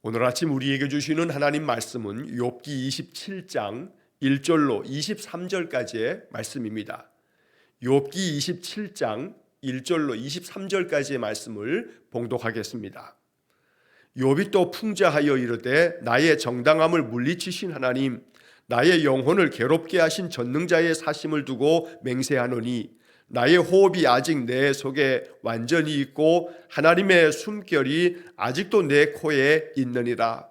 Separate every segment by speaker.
Speaker 1: 오늘 아침 우리에게 주시는 하나님 말씀은 욥기 27장 1절로 23절까지의 말씀입니다. 욥기 27장 1절로 23절까지의 말씀을 봉독하겠습니다. 욥이 또 풍자하여 이르되 나의 정당함을 물리치신 하나님, 나의 영혼을 괴롭게 하신 전능자의 사심을 두고 맹세하노니 나의 호흡이 아직 내 속에 완전히 있고 하나님의 숨결이 아직도 내 코에 있느니라.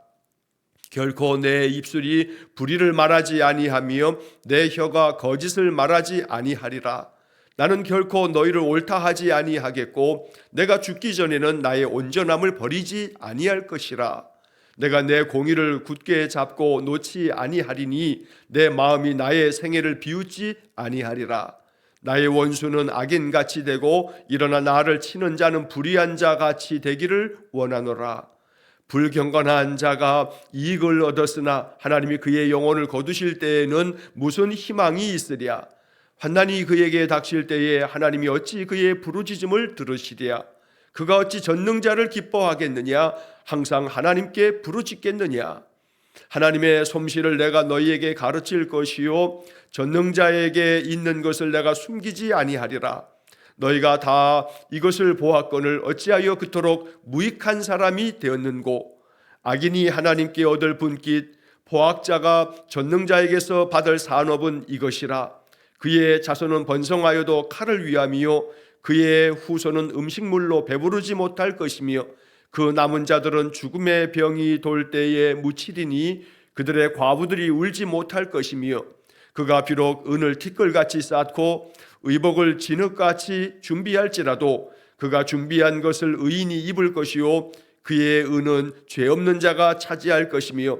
Speaker 1: 결코 내 입술이 불의를 말하지 아니하며 내 혀가 거짓을 말하지 아니하리라. 나는 결코 너희를 옳다 하지 아니하겠고 내가 죽기 전에는 나의 온전함을 버리지 아니할 것이라. 내가 내 공의를 굳게 잡고 놓지 아니하리니 내 마음이 나의 생애를 비웃지 아니하리라. 나의 원수는 악인같이 되고 일어나 나를 치는 자는 불의한 자같이 되기를 원하노라. 불경건한 자가 이익을 얻었으나 하나님이 그의 영혼을 거두실 때에는 무슨 희망이 있으랴. 환난이 그에게 닥칠 때에 하나님이 어찌 그의 부르짖음을 들으시랴. 그가 어찌 전능자를 기뻐하겠느냐. 항상 하나님께 부르짖겠느냐. 하나님의 솜씨를 내가 너희에게 가르칠 것이요 전능자에게 있는 것을 내가 숨기지 아니하리라. 너희가 다 이것을 보았거늘 어찌하여 그토록 무익한 사람이 되었는고. 악인이 하나님께 얻을 분깃 포악자가 전능자에게서 받을 산업은 이것이라. 그의 자손은 번성하여도 칼을 위함이요 그의 후손은 음식물로 배부르지 못할 것이며 그 남은 자들은 죽음의 병이 돌 때에 묻히리니 그들의 과부들이 울지 못할 것이며 그가 비록 은을 티끌같이 쌓고 의복을 진흙같이 준비할지라도 그가 준비한 것을 의인이 입을 것이요 그의 은은 죄 없는 자가 차지할 것이며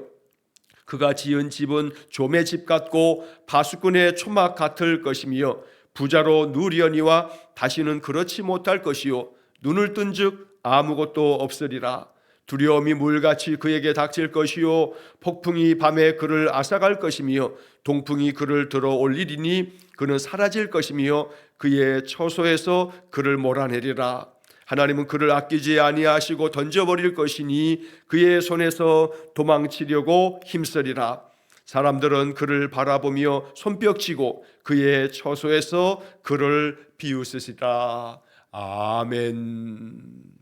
Speaker 1: 그가 지은 집은 좀의 집 같고 파수꾼의 초막 같을 것이며 부자로 누리려니와 다시는 그렇지 못할 것이요 눈을 뜬즉 아무것도 없으리라. 두려움이 물같이 그에게 닥칠 것이요 폭풍이 밤에 그를 앗아갈 것이며 동풍이 그를 들어 올리리니 그는 사라질 것이며 그의 처소에서 그를 몰아내리라. 하나님은 그를 아끼지 아니하시고 던져버릴 것이니 그의 손에서 도망치려고 힘쓰리라. 사람들은 그를 바라보며 손뼉치고 그의 처소에서 그를 비웃으시라. 아멘.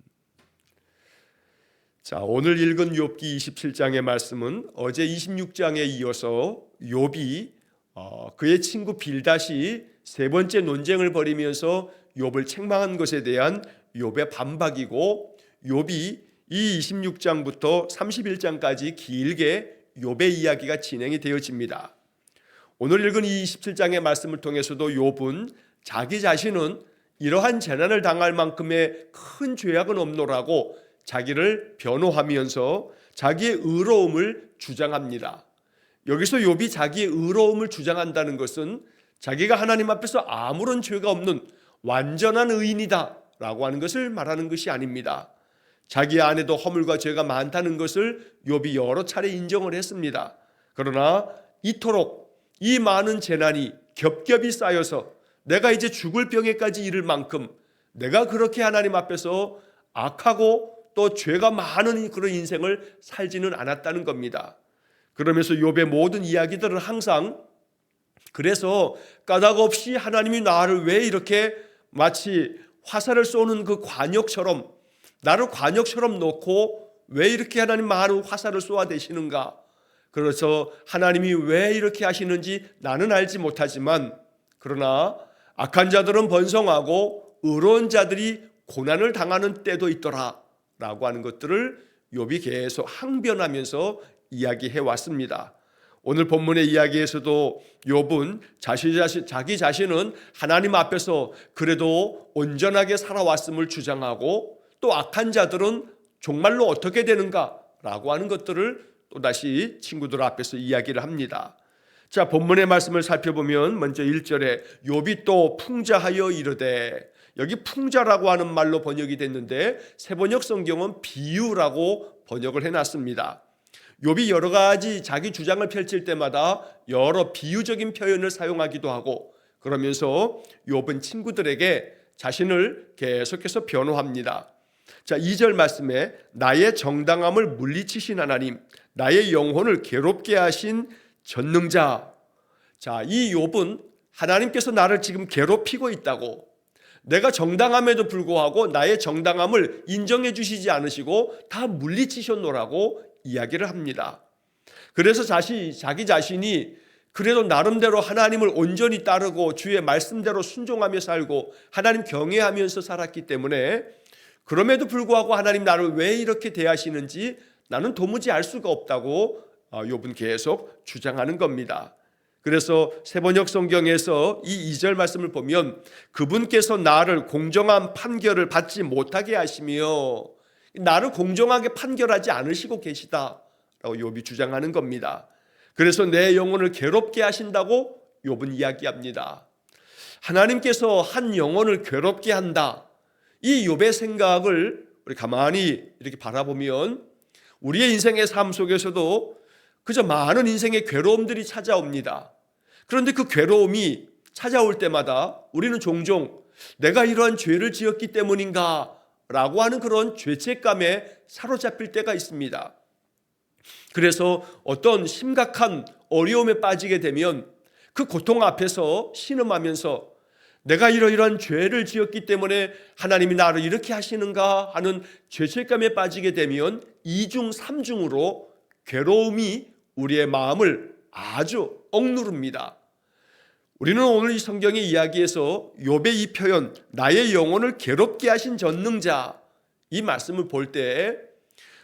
Speaker 1: 자, 오늘 읽은 욥기 27장의 말씀은 어제 26장에 이어서 욥이 그의 친구 빌닷이 세 번째 논쟁을 벌이면서 욥을 책망한 것에 대한 욥의 반박이고, 욥이 이 26장부터 31장까지 길게 욥의 이야기가 진행이 되어집니다. 오늘 읽은 이 27장의 말씀을 통해서도 욥은 자기 자신은 이러한 재난을 당할 만큼의 큰 죄악은 없노라고 자기를 변호하면서 자기의 의로움을 주장합니다. 여기서 욥이 자기의 의로움을 주장한다는 것은 자기가 하나님 앞에서 아무런 죄가 없는 완전한 의인이다 라고 하는 것을 말하는 것이 아닙니다. 자기 안에도 허물과 죄가 많다는 것을 욥이 여러 차례 인정을 했습니다. 그러나 이토록 이 많은 재난이 겹겹이 쌓여서 내가 이제 죽을 병에까지 이를 만큼 내가 그렇게 하나님 앞에서 악하고 또 죄가 많은 그런 인생을 살지는 않았다는 겁니다. 그러면서 욥의 모든 이야기들은 항상 그래서 까닭없이 하나님이 나를 왜 이렇게 마치 화살을 쏘는 그 관역처럼 나를 관역처럼 놓고 왜 이렇게 하나님 많은 화살을 쏘아대시는가. 그래서 하나님이 왜 이렇게 하시는지 나는 알지 못하지만 그러나 악한 자들은 번성하고 의로운 자들이 고난을 당하는 때도 있더라 라고 하는 것들을 욥이 계속 항변하면서 이야기해 왔습니다. 오늘 본문의 이야기에서도 욥은 자기 자신은 하나님 앞에서 그래도 온전하게 살아왔음을 주장하고 또 악한 자들은 정말로 어떻게 되는가 라고 하는 것들을 또다시 친구들 앞에서 이야기를 합니다. 자, 본문의 말씀을 살펴보면 먼저 1절에 욥이 또 풍자하여 이르되, 여기 풍자라고 하는 말로 번역이 됐는데 새번역 성경은 비유라고 번역을 해놨습니다. 욥이 여러 가지 자기 주장을 펼칠 때마다 여러 비유적인 표현을 사용하기도 하고 그러면서 욥은 친구들에게 자신을 계속해서 변호합니다. 자, 2절 말씀에 나의 정당함을 물리치신 하나님, 나의 영혼을 괴롭게 하신 전능자. 자, 이 욥은 하나님께서 나를 지금 괴롭히고 있다고, 내가 정당함에도 불구하고 나의 정당함을 인정해 주시지 않으시고 다 물리치셨노라고 이야기를 합니다. 그래서 자기 자신이 그래도 나름대로 하나님을 온전히 따르고 주의 말씀대로 순종하며 살고 하나님 경외하면서 살았기 때문에, 그럼에도 불구하고 하나님 나를 왜 이렇게 대하시는지 나는 도무지 알 수가 없다고 욥은 계속 주장하는 겁니다. 그래서 세번역 성경에서 이 2절 말씀을 보면 그분께서 나를 공정한 판결을 받지 못하게 하시며 나를 공정하게 판결하지 않으시고 계시다라고 욥이 주장하는 겁니다. 그래서 내 영혼을 괴롭게 하신다고 욥은 이야기합니다. 하나님께서 한 영혼을 괴롭게 한다, 이 욥의 생각을 우리 가만히 이렇게 바라보면 우리의 인생의 삶 속에서도 그저 많은 인생의 괴로움들이 찾아옵니다. 그런데 그 괴로움이 찾아올 때마다 우리는 종종 내가 이러한 죄를 지었기 때문인가 라고 하는 그런 죄책감에 사로잡힐 때가 있습니다. 그래서 어떤 심각한 어려움에 빠지게 되면 그 고통 앞에서 신음하면서 내가 이러이러한 죄를 지었기 때문에 하나님이 나를 이렇게 하시는가 하는 죄책감에 빠지게 되면 2중 3중으로 괴로움이 우리의 마음을 아주 억누릅니다. 우리는 오늘 이 성경의 이야기에서 욥의 이 표현, 나의 영혼을 괴롭게 하신 전능자, 이 말씀을 볼 때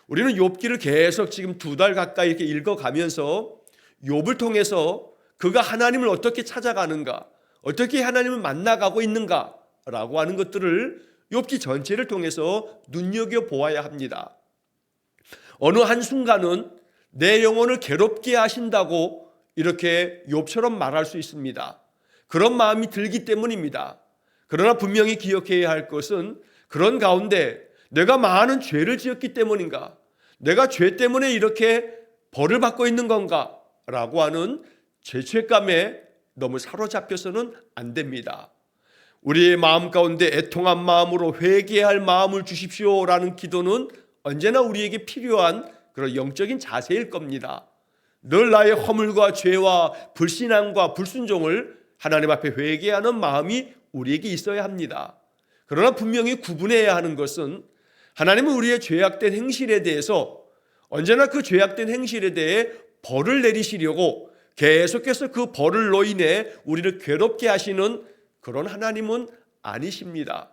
Speaker 1: 우리는 욥기를 계속 지금 2달 가까이 이렇게 읽어가면서 욥을 통해서 그가 하나님을 어떻게 찾아가는가, 어떻게 하나님을 만나가고 있는가라고 하는 것들을 욥기 전체를 통해서 눈여겨보아야 합니다. 어느 한순간은 내 영혼을 괴롭게 하신다고 이렇게 욥처럼 말할 수 있습니다. 그런 마음이 들기 때문입니다. 그러나 분명히 기억해야 할 것은 그런 가운데 내가 많은 죄를 지었기 때문인가, 내가 죄 때문에 이렇게 벌을 받고 있는 건가 라고 하는 죄책감에 너무 사로잡혀서는 안 됩니다. 우리의 마음 가운데 애통한 마음으로 회개할 마음을 주십시오라는 기도는 언제나 우리에게 필요한 그런 영적인 자세일 겁니다. 늘 나의 허물과 죄와 불신앙과 불순종을 하나님 앞에 회개하는 마음이 우리에게 있어야 합니다. 그러나 분명히 구분해야 하는 것은 하나님은 우리의 죄악된 행실에 대해서 언제나 그 죄악된 행실에 대해 벌을 내리시려고 계속해서 그 벌을로 인해 우리를 괴롭게 하시는 그런 하나님은 아니십니다.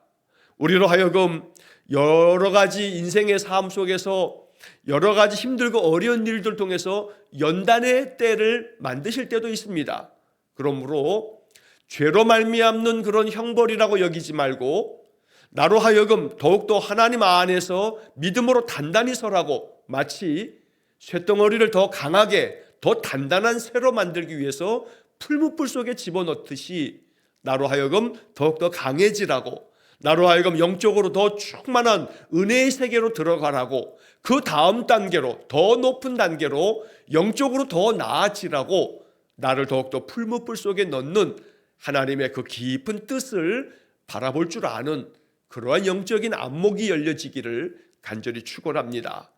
Speaker 1: 우리로 하여금 여러 가지 인생의 삶 속에서 여러 가지 힘들고 어려운 일들 통해서 연단의 때를 만드실 때도 있습니다. 그러므로 죄로 말미암는 그런 형벌이라고 여기지 말고 나로 하여금 더욱더 하나님 안에서 믿음으로 단단히 서라고, 마치 쇳덩어리를 더 강하게 더 단단한 쇠로 만들기 위해서 풀무불 속에 집어넣듯이 나로 하여금 더욱더 강해지라고, 나로 하여금 영적으로 더 충만한 은혜의 세계로 들어가라고, 그 다음 단계로 더 높은 단계로 영적으로 더 나아지라고 나를 더욱더 풀무불 속에 넣는 하나님의 그 깊은 뜻을 바라볼 줄 아는 그러한 영적인 안목이 열려지기를 간절히 축원합니다.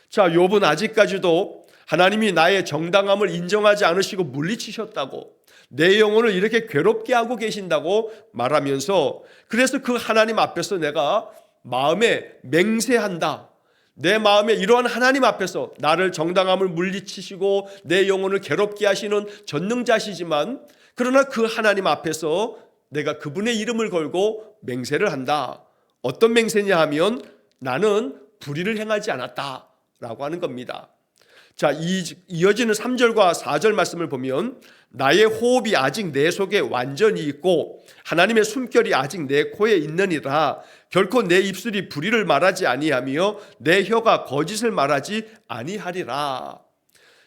Speaker 1: 자, 욥은 아직까지도 하나님이 나의 정당함을 인정하지 않으시고 물리치셨다고, 내 영혼을 이렇게 괴롭게 하고 계신다고 말하면서, 그래서 그 하나님 앞에서 내가 마음에 맹세한다, 내 마음에 이러한 하나님 앞에서 나를 정당함을 물리치시고 내 영혼을 괴롭게 하시는 전능자시지만, 그러나 그 하나님 앞에서 내가 그분의 이름을 걸고 맹세를 한다. 어떤 맹세냐 하면 나는 불의를 행하지 않았다 라고 하는 겁니다. 자, 이어지는 3절과 4절 말씀을 보면 나의 호흡이 아직 내 속에 완전히 있고 하나님의 숨결이 아직 내 코에 있느니라. 결코 내 입술이 불의를 말하지 아니하며 내 혀가 거짓을 말하지 아니하리라.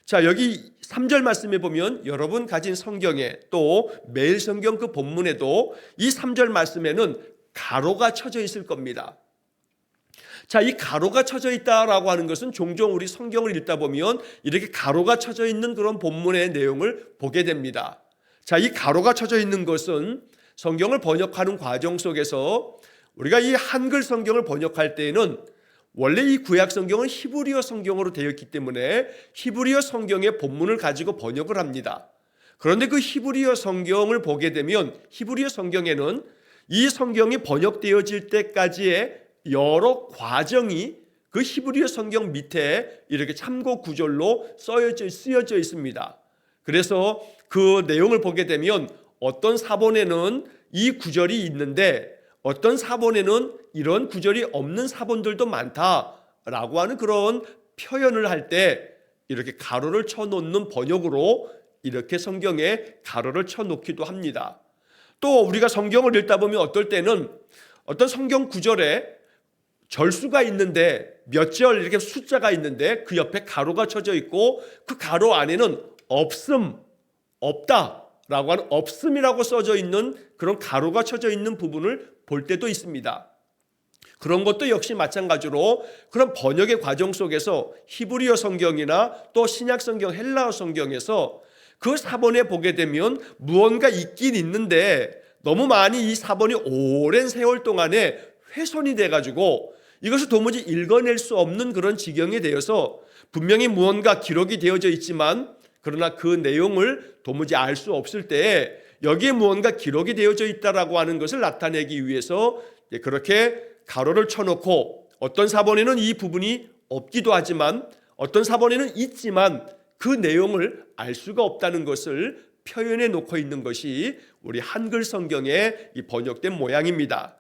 Speaker 1: 자, 여기 3절 말씀에 보면 여러분 가진 성경에 또 매일 성경 그 본문에도 이 3절 말씀에는 가로가 쳐져 있을 겁니다. 자, 이 가로가 쳐져 있다라고 하는 것은 종종 우리 성경을 읽다 보면 이렇게 가로가 쳐져 있는 그런 본문의 내용을 보게 됩니다. 자, 이 가로가 쳐져 있는 것은 성경을 번역하는 과정 속에서 우리가 이 한글 성경을 번역할 때에는 원래 이 구약 성경은 히브리어 성경으로 되어 있기 때문에 히브리어 성경의 본문을 가지고 번역을 합니다. 그런데 그 히브리어 성경을 보게 되면 히브리어 성경에는 이 성경이 번역되어질 때까지의 여러 과정이 그 히브리어 성경 밑에 이렇게 참고 구절로 쓰여져 있습니다. 그래서 그 내용을 보게 되면 어떤 사본에는 이 구절이 있는데 어떤 사본에는 이런 구절이 없는 사본들도 많다라고 하는 그런 표현을 할 때 이렇게 가로를 쳐놓는 번역으로 이렇게 성경에 가로를 쳐놓기도 합니다. 또 우리가 성경을 읽다 보면 어떨 때는 어떤 성경 구절에 절수가 있는데 몇 절 이렇게 숫자가 있는데 그 옆에 가로가 쳐져 있고 그 가로 안에는 없음, 없다라고 하는 없음이라고 써져 있는 그런 가로가 쳐져 있는 부분을 볼 때도 있습니다. 그런 것도 역시 마찬가지로 그런 번역의 과정 속에서 히브리어 성경이나 또 신약 성경, 헬라어 성경에서 그 사본에 보게 되면 무언가 있긴 있는데 너무 많이 이 사본이 오랜 세월 동안에 훼손이 돼가지고 이것을 도무지 읽어낼 수 없는 그런 지경이 되어서 분명히 무언가 기록이 되어져 있지만 그러나 그 내용을 도무지 알 수 없을 때에 여기에 무언가 기록이 되어져 있다라고 하는 것을 나타내기 위해서 그렇게 가로를 쳐놓고 어떤 사본에는 이 부분이 없기도 하지만 어떤 사본에는 있지만 그 내용을 알 수가 없다는 것을 표현해 놓고 있는 것이 우리 한글 성경의 이 번역된 모양입니다.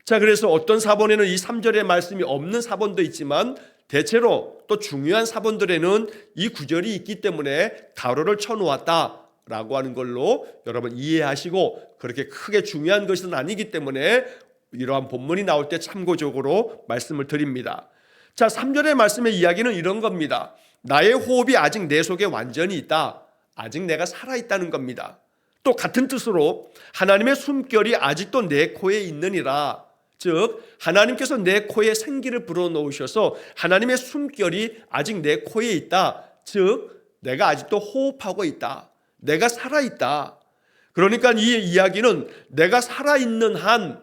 Speaker 1: 자, 그래서 어떤 사본에는 이 3절의 말씀이 없는 사본도 있지만 대체로 또 중요한 사본들에는 이 구절이 있기 때문에 가로를 쳐놓았다라고 하는 걸로 여러분 이해하시고 그렇게 크게 중요한 것은 아니기 때문에 이러한 본문이 나올 때 참고적으로 말씀을 드립니다. 자, 3절의 말씀의 이야기는 이런 겁니다. 나의 호흡이 아직 내 속에 완전히 있다. 아직 내가 살아있다는 겁니다. 또 같은 뜻으로 하나님의 숨결이 아직도 내 코에 있느니라. 즉 하나님께서 내 코에 생기를 불어넣으셔서 하나님의 숨결이 아직 내 코에 있다. 즉 내가 아직도 호흡하고 있다. 내가 살아있다. 그러니까 이 이야기는 내가 살아있는 한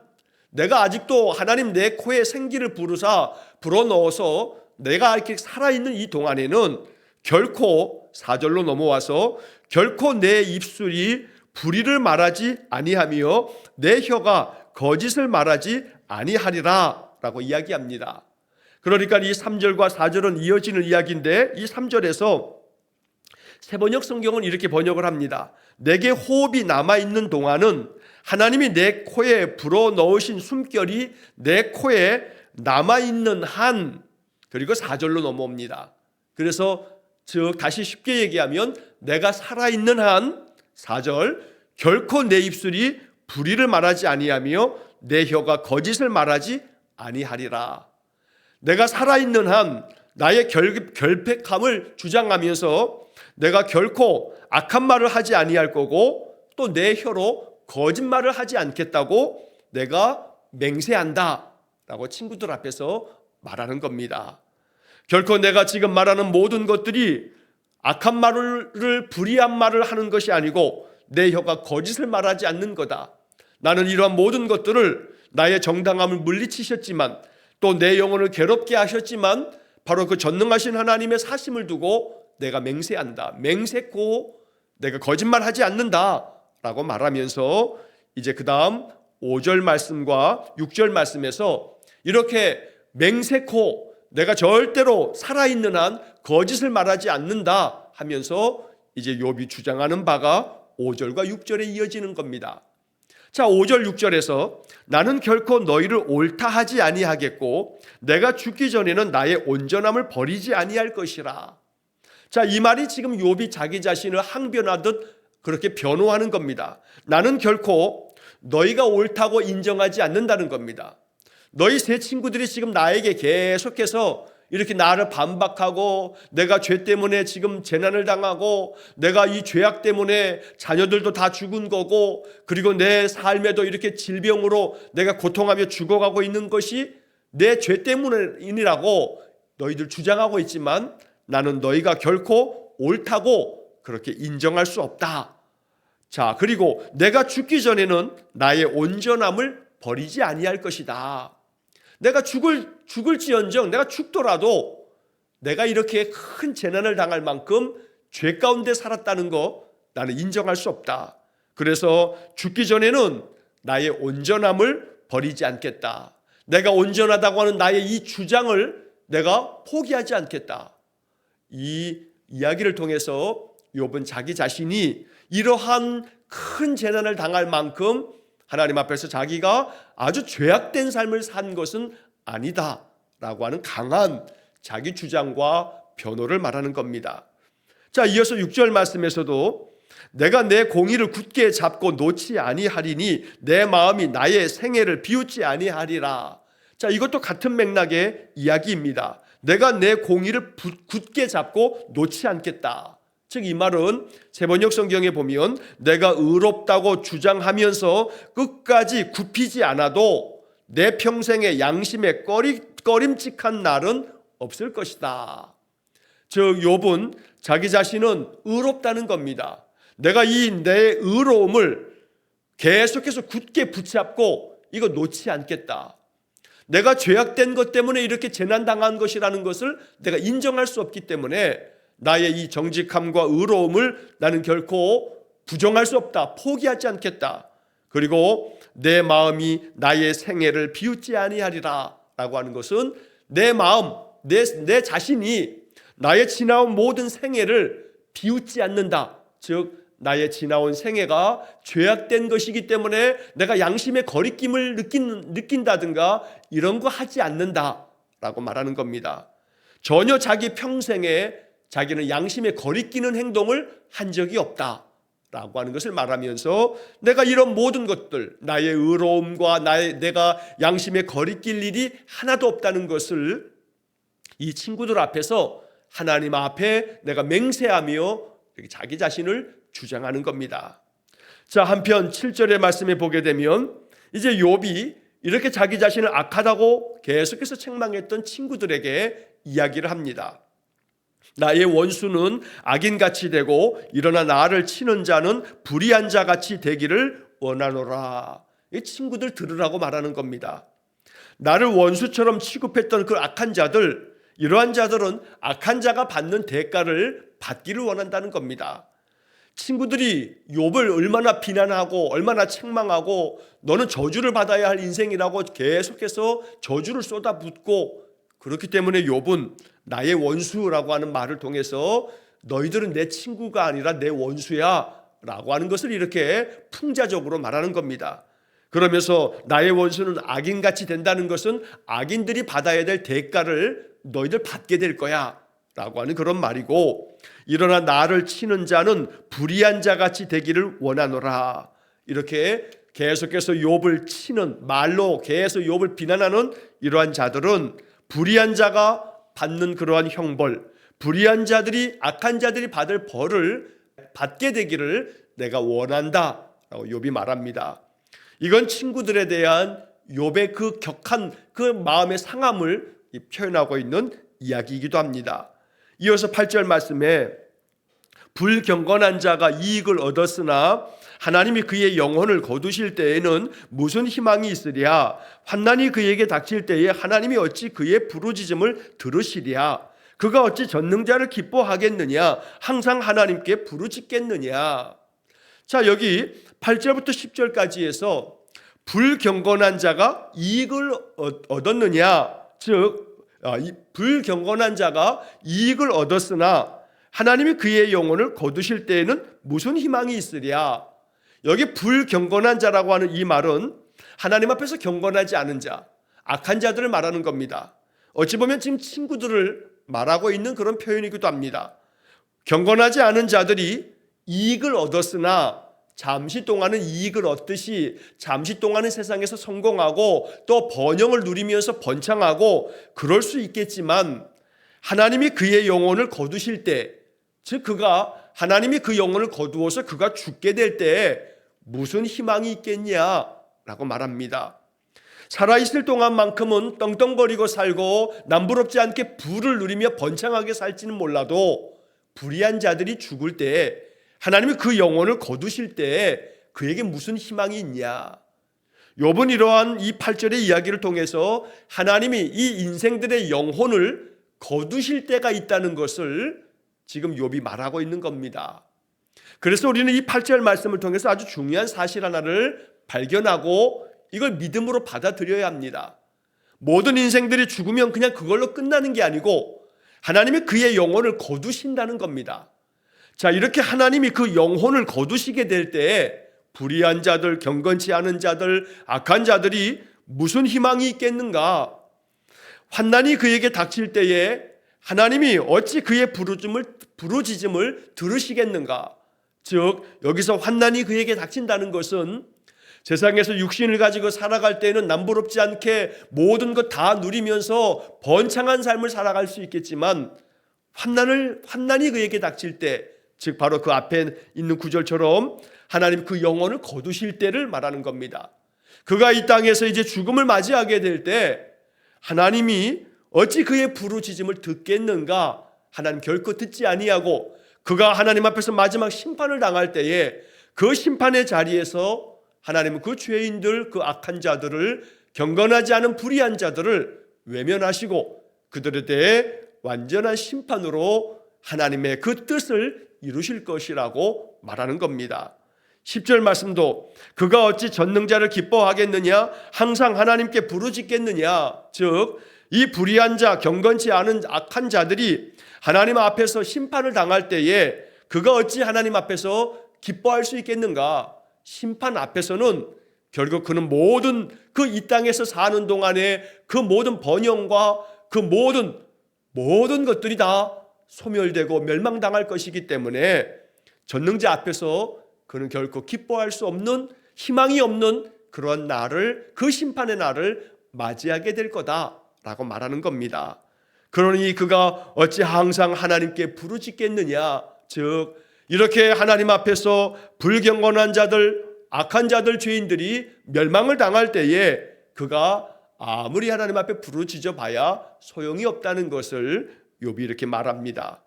Speaker 1: 내가 아직도 하나님 내 코에 생기를 불어넣어서 내가 이렇게 살아있는 이 동안에는 결코 4절로 넘어와서 결코 내 입술이 불의를 말하지 아니하며 내 혀가 거짓을 말하지 아니하리라 라고 이야기합니다. 그러니까 이 3절과 4절은 이어지는 이야기인데 이 3절에서 세번역 성경은 이렇게 번역을 합니다. 내게 호흡이 남아있는 동안은 하나님이 내 코에 불어넣으신 숨결이 내 코에 남아있는 한 그리고 4절로 넘어옵니다. 그래서 즉 다시 쉽게 얘기하면 내가 살아있는 한 4절 결코 내 입술이 불의를 말하지 아니하며 내 혀가 거짓을 말하지 아니하리라. 내가 살아있는 한 나의 결백함을 주장하면서 내가 결코 악한 말을 하지 아니할 거고 또 내 혀로 거짓말을 하지 않겠다고 내가 맹세한다 라고 친구들 앞에서 말하는 겁니다. 결코 내가 지금 말하는 모든 것들이 악한 말을 불의한 말을 하는 것이 아니고 내 혀가 거짓을 말하지 않는 거다. 나는 이러한 모든 것들을 나의 정당함을 물리치셨지만 또 내 영혼을 괴롭게 하셨지만 바로 그 전능하신 하나님의 사심을 두고 내가 맹세한다. 맹세코 내가 거짓말하지 않는다 라고 말하면서 이제 그 다음 5절 말씀과 6절 말씀에서 이렇게 맹세코 내가 절대로 살아있는 한 거짓을 말하지 않는다 하면서 이제 욥이 주장하는 바가 5절과 6절에 이어지는 겁니다. 자, 5절 6절에서 나는 결코 너희를 옳다 하지 아니하겠고 내가 죽기 전에는 나의 온전함을 버리지 아니할 것이라. 자, 이 말이 지금 욥이 자기 자신을 항변하듯 그렇게 변호하는 겁니다. 나는 결코 너희가 옳다고 인정하지 않는다는 겁니다. 너희 세 친구들이 지금 나에게 계속해서 이렇게 나를 반박하고 내가 죄 때문에 지금 재난을 당하고 내가 이 죄악 때문에 자녀들도 다 죽은 거고 그리고 내 삶에도 이렇게 질병으로 내가 고통하며 죽어가고 있는 것이 내 죄 때문이라고 너희들 주장하고 있지만 나는 너희가 결코 옳다고 그렇게 인정할 수 없다. 자, 그리고 내가 죽기 전에는 나의 온전함을 버리지 아니할 것이다. 내가 죽을지언정, 내가 죽더라도 내가 이렇게 큰 재난을 당할 만큼 죄 가운데 살았다는 거 나는 인정할 수 없다. 그래서 죽기 전에는 나의 온전함을 버리지 않겠다. 내가 온전하다고 하는 나의 이 주장을 내가 포기하지 않겠다. 이 이야기를 통해서 욥은 자기 자신이 이러한 큰 재난을 당할 만큼 하나님 앞에서 자기가 아주 죄악된 삶을 산 것은 아니다라고 하는 강한 자기 주장과 변호를 말하는 겁니다. 자, 이어서 6절 말씀에서도 내가 내 공의를 굳게 잡고 놓지 아니하리니 내 마음이 나의 생애를 비웃지 아니하리라. 자, 이것도 같은 맥락의 이야기입니다. 내가 내 공의를 굳게 잡고 놓지 않겠다. 즉 이 말은 세번역 성경에 보면 내가 의롭다고 주장하면서 끝까지 굽히지 않아도 내 평생의 양심에 꺼림칙한 날은 없을 것이다. 즉 욥은 자기 자신은 의롭다는 겁니다. 내가 이 내 의로움을 계속해서 굳게 붙잡고 이거 놓지 않겠다. 내가 죄악된 것 때문에 이렇게 재난당한 것이라는 것을 내가 인정할 수 없기 때문에 나의 이 정직함과 의로움을 나는 결코 부정할 수 없다. 포기하지 않겠다. 그리고 내 마음이 나의 생애를 비웃지 아니하리라 라고 하는 것은 내 마음, 내 자신이 나의 지나온 모든 생애를 비웃지 않는다. 즉 나의 지나온 생애가 죄악된 것이기 때문에 내가 양심의 거리낌을 느낀다든가 이런 거 하지 않는다라고 말하는 겁니다. 전혀 자기 평생에 자기는 양심에 거리끼는 행동을 한 적이 없다라고 하는 것을 말하면서 내가 이런 모든 것들, 나의 의로움과 내가 양심에 거리낄 일이 하나도 없다는 것을 이 친구들 앞에서 하나님 앞에 내가 맹세하며 자기 자신을 주장하는 겁니다. 자, 한편 7절의 말씀에 보게 되면 이제 욥이 이렇게 자기 자신을 악하다고 계속해서 책망했던 친구들에게 이야기를 합니다. 나의 원수는 악인같이 되고 일어나 나를 치는 자는 불의한 자같이 되기를 원하노라. 이 친구들 들으라고 말하는 겁니다. 나를 원수처럼 취급했던 그 악한 자들, 이러한 자들은 악한 자가 받는 대가를 받기를 원한다는 겁니다. 친구들이 욥을 얼마나 비난하고 얼마나 책망하고 너는 저주를 받아야 할 인생이라고 계속해서 저주를 쏟아붓고, 그렇기 때문에 욥은 나의 원수라고 하는 말을 통해서 너희들은 내 친구가 아니라 내 원수야 라고 하는 것을 이렇게 풍자적으로 말하는 겁니다. 그러면서 나의 원수는 악인같이 된다는 것은 악인들이 받아야 될 대가를 너희들 받게 될 거야 라고 하는 그런 말이고, 일어나 나를 치는 자는 불의한 자같이 되기를 원하노라. 이렇게 계속해서 욥을 치는 말로 계속 욥을 비난하는 이러한 자들은 불의한 자가 받는 그러한 형벌, 불의한 자들이, 악한 자들이 받을 벌을 받게 되기를 내가 원한다 라고 욥이 말합니다. 이건 친구들에 대한 욥의 그 격한 그 마음의 상함을 표현하고 있는 이야기이기도 합니다. 이어서 8절 말씀에 불경건한 자가 이익을 얻었으나 하나님이 그의 영혼을 거두실 때에는 무슨 희망이 있으랴. 환난이 그에게 닥칠 때에 하나님이 어찌 그의 부르짖음을 들으시랴. 그가 어찌 전능자를 기뻐하겠느냐. 항상 하나님께 부르짖겠느냐. 자, 여기 8절부터 10절까지 해서 불경건한 자가 이익을 얻었느냐, 즉 불경건한 자가 이익을 얻었으나 하나님이 그의 영혼을 거두실 때에는 무슨 희망이 있으랴. 여기 불경건한 자라고 하는 이 말은 하나님 앞에서 경건하지 않은 자, 악한 자들을 말하는 겁니다. 어찌 보면 지금 친구들을 말하고 있는 그런 표현이기도 합니다. 경건하지 않은 자들이 이익을 얻었으나 잠시 동안은 이익을 얻듯이 잠시 동안은 세상에서 성공하고 또 번영을 누리면서 번창하고 그럴 수 있겠지만, 하나님이 그의 영혼을 거두실 때, 즉 하나님이 그 영혼을 거두어서 그가 죽게 될 때 무슨 희망이 있겠냐라고 말합니다. 살아있을 동안만큼은 떵떵거리고 살고 남부럽지 않게 부를 누리며 번창하게 살지는 몰라도, 불의한 자들이 죽을 때, 하나님이 그 영혼을 거두실 때 그에게 무슨 희망이 있냐. 욥은 이러한 이 8절의 이야기를 통해서 하나님이 이 인생들의 영혼을 거두실 때가 있다는 것을 지금 욥이 말하고 있는 겁니다. 그래서 우리는 이 8절 말씀을 통해서 아주 중요한 사실 하나를 발견하고 이걸 믿음으로 받아들여야 합니다. 모든 인생들이 죽으면 그냥 그걸로 끝나는 게 아니고 하나님이 그의 영혼을 거두신다는 겁니다. 자, 이렇게 하나님이 그 영혼을 거두시게 될 때 불의한 자들, 경건치 않은 자들, 악한 자들이 무슨 희망이 있겠는가? 환난이 그에게 닥칠 때에 하나님이 어찌 그의 부르짖음을 들으시겠는가? 즉 여기서 환난이 그에게 닥친다는 것은 세상에서 육신을 가지고 살아갈 때는 남부럽지 않게 모든 것 다 누리면서 번창한 삶을 살아갈 수 있겠지만 환난이 그에게 닥칠 때, 즉 바로 그 앞에 있는 구절처럼 하나님 그 영혼을 거두실 때를 말하는 겁니다. 그가 이 땅에서 이제 죽음을 맞이하게 될 때 하나님이 어찌 그의 부르짖음을 듣겠는가? 하나님 결코 듣지 아니하고 그가 하나님 앞에서 마지막 심판을 당할 때에 그 심판의 자리에서 하나님은 그 죄인들, 그 악한 자들을, 경건하지 않은 불의한 자들을 외면하시고 그들에 대해 완전한 심판으로 하나님의 그 뜻을 이루실 것이라고 말하는 겁니다. 10절 말씀도 그가 어찌 전능자를 기뻐하겠느냐? 항상 하나님께 부르짖겠느냐? 즉 이 불의한 자, 경건치 않은 악한 자들이 하나님 앞에서 심판을 당할 때에 그가 어찌 하나님 앞에서 기뻐할 수 있겠는가? 심판 앞에서는 결국 그는 모든 그 이 땅에서 사는 동안에 그 모든 번영과 그 모든 것들이 다 소멸되고 멸망당할 것이기 때문에 전능자 앞에서 그는 결코 기뻐할 수 없는, 희망이 없는 그런 날을, 그 심판의 날을 맞이하게 될 거다라고 말하는 겁니다. 그러니 그가 어찌 항상 하나님께 부르짖겠느냐? 즉 이렇게 하나님 앞에서 불경건한 자들, 악한 자들, 죄인들이 멸망을 당할 때에 그가 아무리 하나님 앞에 부르짖어 봐야 소용이 없다는 것을 욥이 이렇게 말합니다.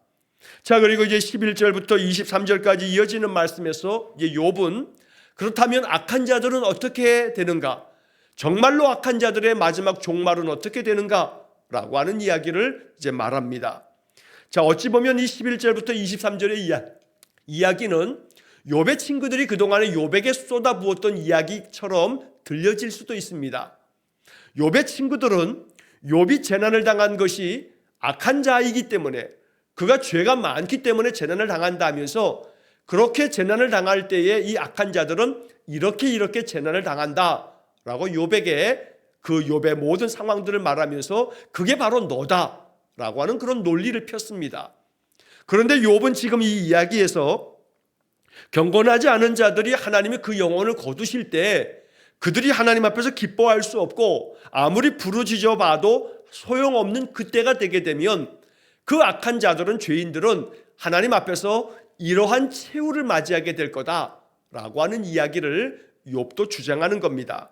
Speaker 1: 자, 그리고 이제 11절부터 23절까지 이어지는 말씀에서 이제 욥은 그렇다면 악한 자들은 어떻게 되는가? 정말로 악한 자들의 마지막 종말은 어떻게 되는가? 라고 하는 이야기를 이제 말합니다. 자, 어찌 보면 이 11절부터 23절의 이야기는 욥의 친구들이 그동안에 욥에게 쏟아부었던 이야기처럼 들려질 수도 있습니다. 욥의 친구들은 욥이 재난을 당한 것이 악한 자이기 때문에, 그가 죄가 많기 때문에 재난을 당한다면서 그렇게 재난을 당할 때에 이 악한 자들은 이렇게 재난을 당한다라고 욥에게 그 욥의 모든 상황들을 말하면서 그게 바로 너다라고 하는 그런 논리를 폈습니다. 그런데 욥은 지금 이 이야기에서 경건하지 않은 자들이 하나님이 그 영혼을 거두실 때 그들이 하나님 앞에서 기뻐할 수 없고 아무리 부르짖어 봐도 소용없는 그때가 되게 되면 그 악한 자들은, 죄인들은 하나님 앞에서 이러한 최후를 맞이하게 될 거다라고 하는 이야기를 욥도 주장하는 겁니다.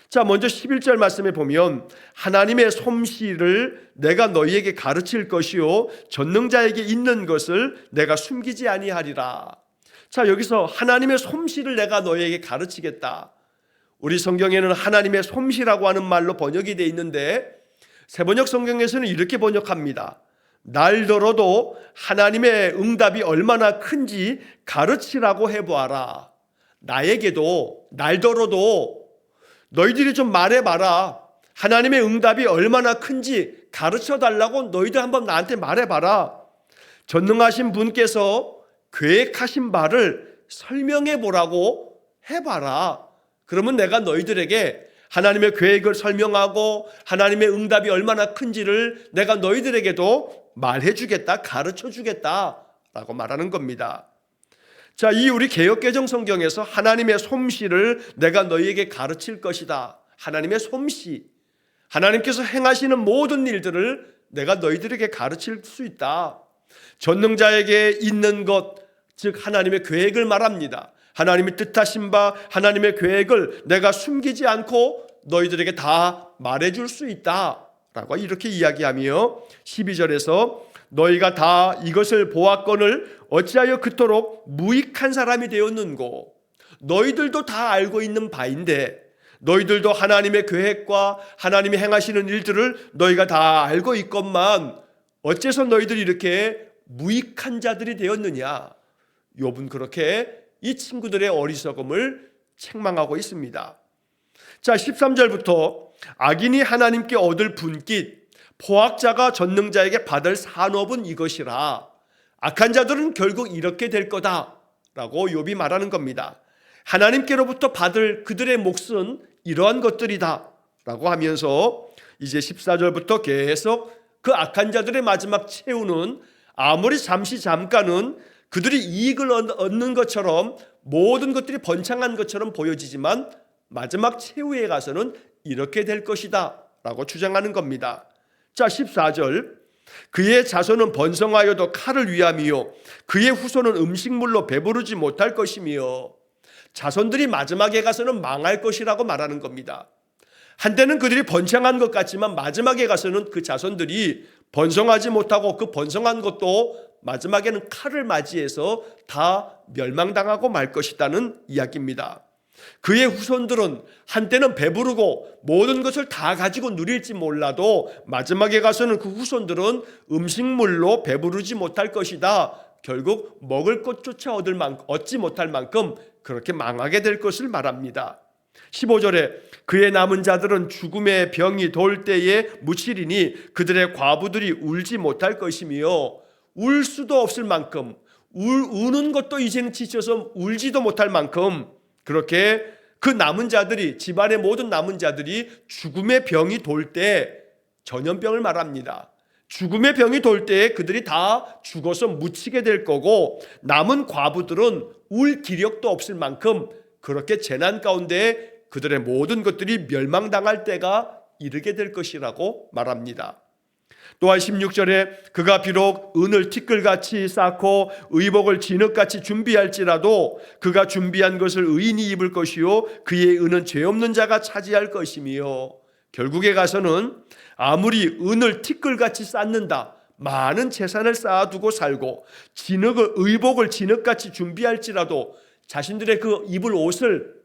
Speaker 1: 자, 먼저 11절 말씀에 보면 하나님의 솜씨를 내가 너희에게 가르칠 것이요 전능자에게 있는 것을 내가 숨기지 아니하리라. 자, 여기서 하나님의 솜씨를 내가 너희에게 가르치겠다. 우리 성경에는 하나님의 솜씨라고 하는 말로 번역이 되어 있는데 세번역 성경에서는 이렇게 번역합니다. 날더러도 하나님의 응답이 얼마나 큰지 가르치라고 해보아라. 나에게도 날더러도 너희들이 좀 말해봐라. 하나님의 응답이 얼마나 큰지 가르쳐달라고 너희들 한번 나한테 말해봐라. 전능하신 분께서 계획하신 바를 설명해보라고 해봐라. 그러면 내가 너희들에게 하나님의 계획을 설명하고 하나님의 응답이 얼마나 큰지를 내가 너희들에게도 말해주겠다, 가르쳐주겠다라고 말하는 겁니다. 자, 이 우리 개역개정 성경에서 하나님의 솜씨를 내가 너희에게 가르칠 것이다. 하나님의 솜씨, 하나님께서 행하시는 모든 일들을 내가 너희들에게 가르칠 수 있다. 전능자에게 있는 것, 즉 하나님의 계획을 말합니다. 하나님이 뜻하신 바 하나님의 계획을 내가 숨기지 않고 너희들에게 다 말해줄 수 있다라고 이렇게 이야기하며 12절에서 너희가 다 이것을 보았거늘 어찌하여 그토록 무익한 사람이 되었는고. 너희들도 다 알고 있는 바인데 너희들도 하나님의 계획과 하나님이 행하시는 일들을 너희가 다 알고 있건만 어째서 너희들이 이렇게 무익한 자들이 되었느냐. 욥은 그렇게 이 친구들의 어리석음을 책망하고 있습니다. 자, 13절부터 악인이 하나님께 얻을 분깃, 포악자가 전능자에게 받을 산업은 이것이라. 악한 자들은 결국 이렇게 될 거다라고 욥이 말하는 겁니다. 하나님께로부터 받을 그들의 몫은 이러한 것들이다 라고 하면서 이제 14절부터 계속 그 악한 자들의 마지막 최후는 아무리 잠깐은 그들이 이익을 얻는 것처럼 모든 것들이 번창한 것처럼 보여지지만 마지막 최후에 가서는 이렇게 될 것이다 라고 주장하는 겁니다. 자, 14절, 그의 자손은 번성하여도 칼을 위함이요 그의 후손은 음식물로 배부르지 못할 것이며, 자손들이 마지막에 가서는 망할 것이라고 말하는 겁니다. 한때는 그들이 번창한 것 같지만 마지막에 가서는 그 자손들이 번성하지 못하고 그 번성한 것도 마지막에는 칼을 맞이해서 다 멸망당하고 말 것이라는 이야기입니다. 그의 후손들은 한때는 배부르고 모든 것을 다 가지고 누릴지 몰라도 마지막에 가서는 그 후손들은 음식물로 배부르지 못할 것이다. 결국 먹을 것조차 얻지 못할 만큼 그렇게 망하게 될 것을 말합니다. 15절에 그의 남은 자들은 죽음의 병이 돌 때에 묻히리니 그들의 과부들이 울지 못할 것이며, 울 수도 없을 만큼 우는 것도 이제는 지쳐서 울지도 못할 만큼 그렇게 그 남은 자들이, 집안의 모든 남은 자들이 죽음의 병이 돌 때, 전염병을 말합니다. 죽음의 병이 돌 때에 그들이 다 죽어서 묻히게 될 거고, 남은 과부들은 울 기력도 없을 만큼 그렇게 재난 가운데 그들의 모든 것들이 멸망당할 때가 이르게 될 것이라고 말합니다. 또한 16절에 그가 비록 은을 티끌같이 쌓고 의복을 진흙같이 준비할지라도 그가 준비한 것을 의인이 입을 것이요 그의 은은 죄 없는 자가 차지할 것이며, 결국에 가서는 아무리 은을 티끌같이 쌓는다, 많은 재산을 쌓아두고 살고 의복을 진흙같이 준비할지라도 자신들의 그 입을 옷을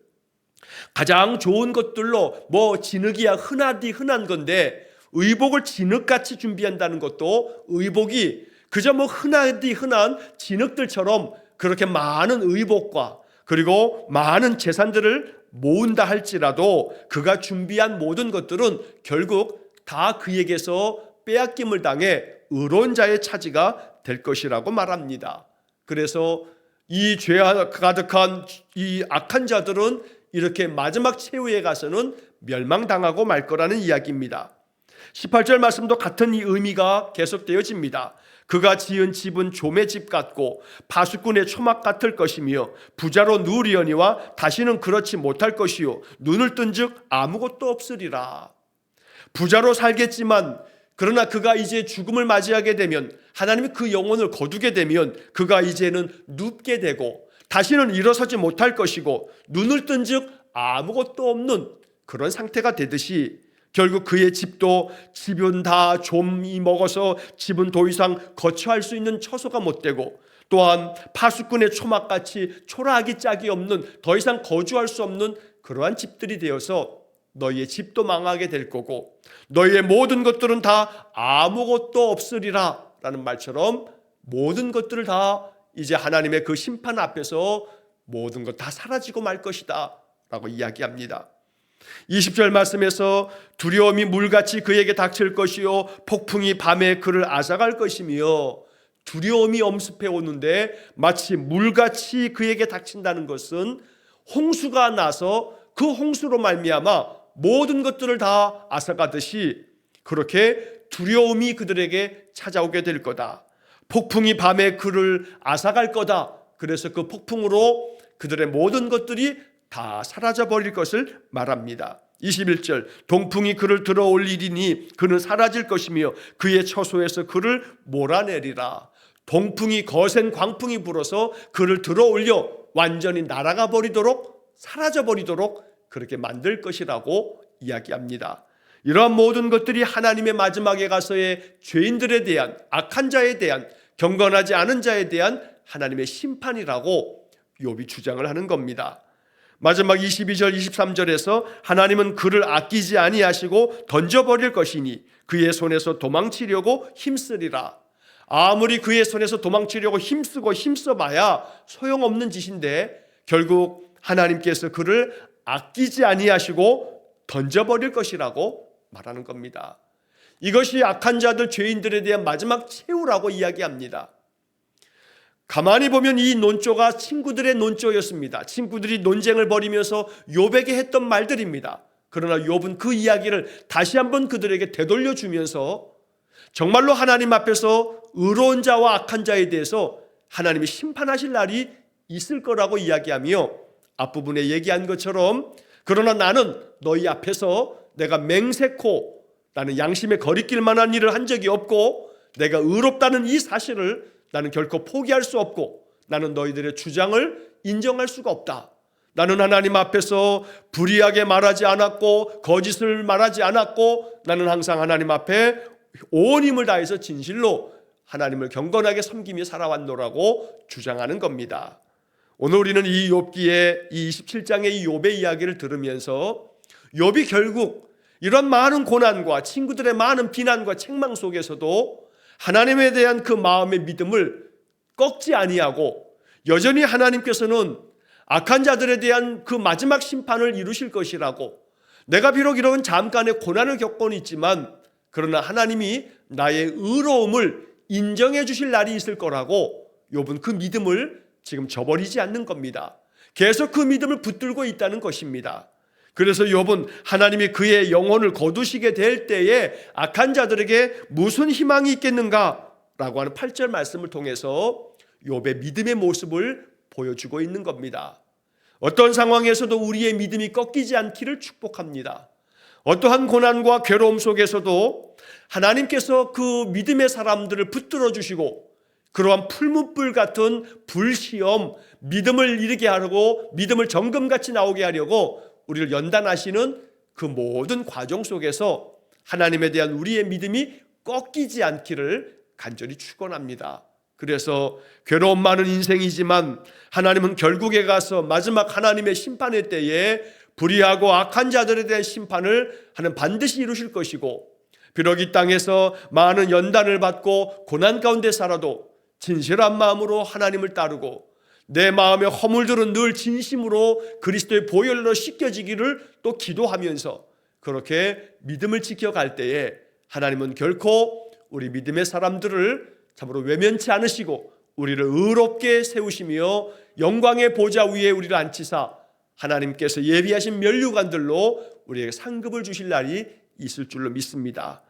Speaker 1: 가장 좋은 것들로, 진흙이야 흔한 건데 의복을 진흙같이 준비한다는 것도, 의복이 그저 흔한 진흙들처럼 그렇게 많은 의복과 그리고 많은 재산들을 모은다 할지라도 그가 준비한 모든 것들은 결국 다 그에게서 빼앗김을 당해 의로운 자의 차지가 될 것이라고 말합니다. 그래서 이 죄 가득한 이 악한 자들은 이렇게 마지막 최후에 가서는 멸망당하고 말 거라는 이야기입니다. 18절 말씀도 같은 이 의미가 계속되어집니다. 그가 지은 집은 좀의 집 같고 파수꾼의 초막 같을 것이며 부자로 누리려니와 다시는 그렇지 못할 것이요 눈을 뜬즉 아무것도 없으리라. 부자로 살겠지만 그러나 그가 이제 죽음을 맞이하게 되면, 하나님이 그 영혼을 거두게 되면 그가 이제는 눕게 되고 다시는 일어서지 못할 것이고 눈을 뜬즉 아무것도 없는 그런 상태가 되듯이, 결국 그의 집은 다 좀이 먹어서 집은 더 이상 거처할 수 있는 처소가 못 되고, 또한 파수꾼의 초막같이 초라하기 짝이 없는, 더 이상 거주할 수 없는 그러한 집들이 되어서 너희의 집도 망하게 될 거고 너희의 모든 것들은 다 아무것도 없으리라 라는 말처럼 모든 것들을 다 이제 하나님의 그 심판 앞에서 모든 것 다 사라지고 말 것이다 라고 이야기합니다. 20절 말씀에서 두려움이 물같이 그에게 닥칠 것이요 폭풍이 밤에 그를 앗아갈 것이며, 두려움이 엄습해 오는데 마치 물같이 그에게 닥친다는 것은 홍수가 나서 그 홍수로 말미암아 모든 것들을 다 앗아가듯이 그렇게 두려움이 그들에게 찾아오게 될 거다. 폭풍이 밤에 그를 앗아갈 거다. 그래서 그 폭풍으로 그들의 모든 것들이 다 사라져버릴 것을 말합니다. 21절 동풍이 그를 들어 올리리니 그는 사라질 것이며 그의 처소에서 그를 몰아내리라. 동풍이, 거센 광풍이 불어서 그를 들어 올려 완전히 날아가 버리도록, 사라져 버리도록 그렇게 만들 것이라고 이야기합니다. 이러한 모든 것들이 하나님의 마지막에 가서의 죄인들에 대한, 악한 자에 대한, 경건하지 않은 자에 대한 하나님의 심판이라고 욥이 주장을 하는 겁니다. 마지막 22절 23절에서 하나님은 그를 아끼지 아니하시고 던져버릴 것이니 그의 손에서 도망치려고 힘쓰리라. 아무리 그의 손에서 도망치려고 힘쓰고 힘써봐야 소용없는 짓인데 결국 하나님께서 그를 아끼지 아니하시고 던져버릴 것이라고 말하는 겁니다. 이것이 악한 자들, 죄인들에 대한 마지막 최후라고 이야기합니다. 가만히 보면 이 논조가 친구들의 논조였습니다. 친구들이 논쟁을 벌이면서 욥에게 했던 말들입니다. 그러나 욥은 그 이야기를 다시 한번 그들에게 되돌려주면서 정말로 하나님 앞에서 의로운 자와 악한 자에 대해서 하나님이 심판하실 날이 있을 거라고 이야기하며 앞부분에 얘기한 것처럼 그러나 나는 너희 앞에서 내가 맹세코 나는 양심에 거리낄 만한 일을 한 적이 없고 내가 의롭다는 이 사실을 나는 결코 포기할 수 없고 나는 너희들의 주장을 인정할 수가 없다. 나는 하나님 앞에서 불의하게 말하지 않았고 거짓을 말하지 않았고 나는 항상 하나님 앞에 온 힘을 다해서 진실로 하나님을 경건하게 섬기며 살아왔노라고 주장하는 겁니다. 오늘 우리는 이 욥기의 이 27장의 이 욥의 이야기를 들으면서 욥이 결국 이런 많은 고난과 친구들의 많은 비난과 책망 속에서도 하나님에 대한 그 마음의 믿음을 꺾지 아니하고 여전히 하나님께서는 악한 자들에 대한 그 마지막 심판을 이루실 것이라고 내가 비록 이런 잠깐의 고난을 겪고는 있지만 그러나 하나님이 나의 의로움을 인정해 주실 날이 있을 거라고 욥은 그 믿음을 지금 저버리지 않는 겁니다. 계속 그 믿음을 붙들고 있다는 것입니다. 그래서 욥은 하나님이 그의 영혼을 거두시게 될 때에 악한 자들에게 무슨 희망이 있겠는가라고 하는 8절 말씀을 통해서 욥의 믿음의 모습을 보여주고 있는 겁니다. 어떤 상황에서도 우리의 믿음이 꺾이지 않기를 축복합니다. 어떠한 고난과 괴로움 속에서도 하나님께서 그 믿음의 사람들을 붙들어 주시고 그러한 풀무불 같은 불시험, 믿음을 이르게 하려고 믿음을 정금같이 나오게 하려고 우리를 연단하시는 그 모든 과정 속에서 하나님에 대한 우리의 믿음이 꺾이지 않기를 간절히 축원합니다. 그래서 괴로움 많은 인생이지만 하나님은 결국에 가서 마지막 하나님의 심판의 때에 불의하고 악한 자들에 대한 심판을 하나님 반드시 이루실 것이고 비록 이 땅에서 많은 연단을 받고 고난 가운데 살아도 진실한 마음으로 하나님을 따르고 내 마음의 허물들은 늘 진심으로 그리스도의 보혈로 씻겨지기를 또 기도하면서 그렇게 믿음을 지켜갈 때에 하나님은 결코 우리 믿음의 사람들을 참으로 외면치 않으시고 우리를 의롭게 세우시며 영광의 보좌 위에 우리를 앉히사 하나님께서 예비하신 면류관들로 우리에게 상급을 주실 날이 있을 줄로 믿습니다.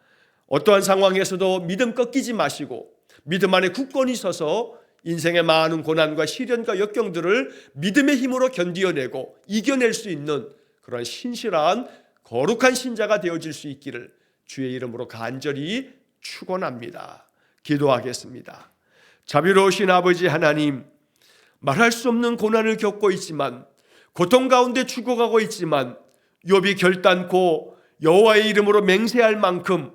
Speaker 1: 어떠한 상황에서도 믿음 꺾이지 마시고 믿음 안에 굳건히 서서 인생의 많은 고난과 시련과 역경들을 믿음의 힘으로 견디어내고 이겨낼 수 있는 그런 신실한 거룩한 신자가 되어질 수 있기를 주의 이름으로 간절히 축원합니다. 기도하겠습니다. 자비로우신 아버지 하나님, 말할 수 없는 고난을 겪고 있지만 고통 가운데 죽어가고 있지만 욥이 결단코 여호와의 이름으로 맹세할 만큼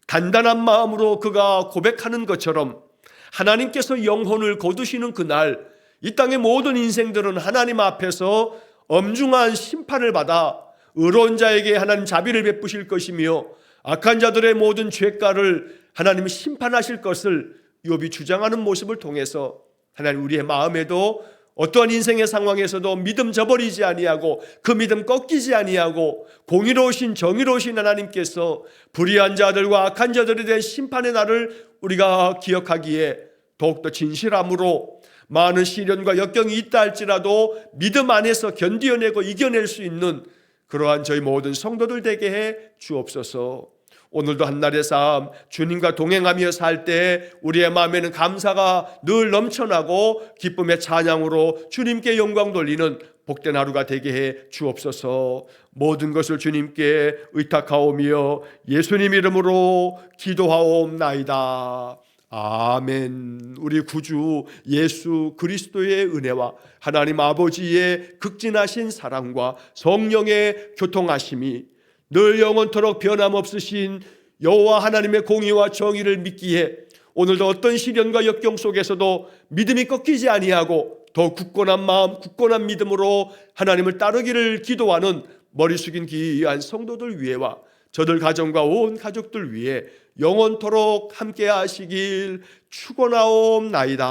Speaker 1: 단단한 마음으로 그가 고백하는 것처럼 하나님께서 영혼을 거두시는 그날 이 땅의 모든 인생들은 하나님 앞에서 엄중한 심판을 받아 의로운 자에게 하나님 자비를 베푸실 것이며 악한 자들의 모든 죄가를 하나님이 심판하실 것을 욥이 주장하는 모습을 통해서 하나님 우리의 마음에도 어떠한 인생의 상황에서도 믿음 저버리지 아니하고 그 믿음 꺾이지 아니하고 공의로우신 정의로우신 하나님께서 불의한 자들과 악한 자들에 대한 심판의 날을 우리가 기억하기에 더욱더 진실함으로 많은 시련과 역경이 있다 할지라도 믿음 안에서 견디어내고 이겨낼 수 있는 그러한 저희 모든 성도들 되게 해 주옵소서. 오늘도 한날의 삶 주님과 동행하며 살 때 우리의 마음에는 감사가 늘 넘쳐나고 기쁨의 찬양으로 주님께 영광 돌리는 복된 하루가 되게 해 주옵소서. 모든 것을 주님께 의탁하오며 예수님 이름으로 기도하옵나이다. 아멘. 우리 구주 예수 그리스도의 은혜와 하나님 아버지의 극진하신 사랑과 성령의 교통하심이 늘 영원토록 변함없으신 여호와 하나님의 공의와 정의를 믿기에 오늘도 어떤 시련과 역경 속에서도 믿음이 꺾이지 아니하고 더 굳건한 마음, 굳건한 믿음으로 하나님을 따르기를 기도하는 머리 숙인 귀한 성도들 위에와 저들 가정과 온 가족들 위해 영원토록 함께 하시길 축원하옵나이다.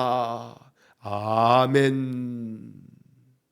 Speaker 1: 아멘.